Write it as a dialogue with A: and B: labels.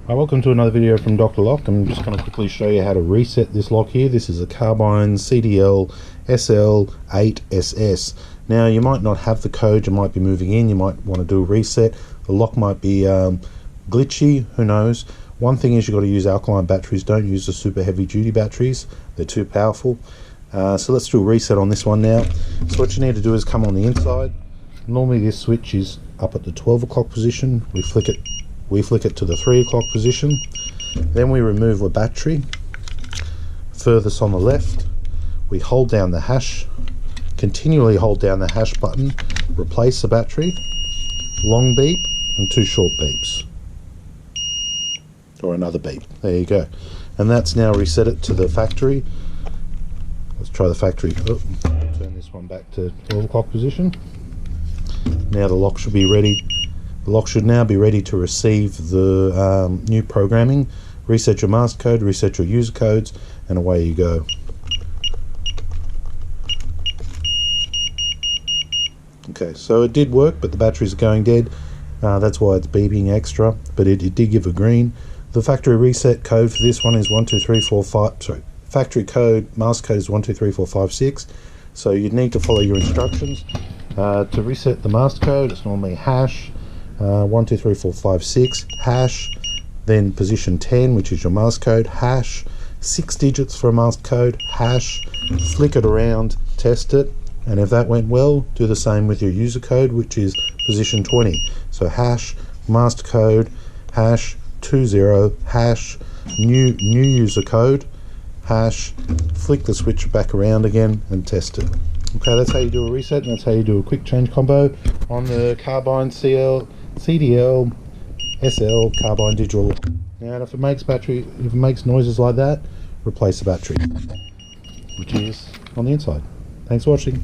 A: Hi, welcome to another video from Dr. Lock. I'm just going to quickly show you how to reset this lock here. This is a Carbine CDL SL8SS. Now you might not have the code, you might be moving in, you might want to do a reset. The lock might be glitchy, who knows. One thing is you've got to use alkaline batteries. Don't use the super heavy duty batteries, they're too powerful. So let's do a reset on this one now. So what you need to do is come on the inside. Normally this switch is up at the 12 o'clock position. We flick it to the 3 o'clock position. Then we remove a battery. Furthest on the left, we hold down the hash, continually hold down the hash button, replace the battery, long beep and 2 short beeps. Or another beep. There you go. And that's now reset it to the factory. Let's try the factory. Oh, turn this one back to 12 o'clock position. Now the lock should be ready. The lock should now be ready to receive the new programming. Reset your master code, reset your user codes, and away you go. Okay, so it did work, but the batteries are going dead. That's why it's beeping extra, but it did give a green. The factory reset code for this one is 12345. Sorry, factory code, master code is 123456. So you'd need to follow your instructions. To reset the master code, it's normally hash 123456 hash, then position 10, which is your master code, hash 6 digits for a master code, hash, flick it around, test it, and if that went well, do the same with your user code, which is position 20. So hash master code, hash 20, hash new user code, hash, flick the switch back around again and test it. Okay, that's how you do a reset, and that's how you do a quick change combo on the Carbine CDL SL Carbine Digital. Now, if it makes noises like that, replace the battery, which is on the inside. Thanks for watching.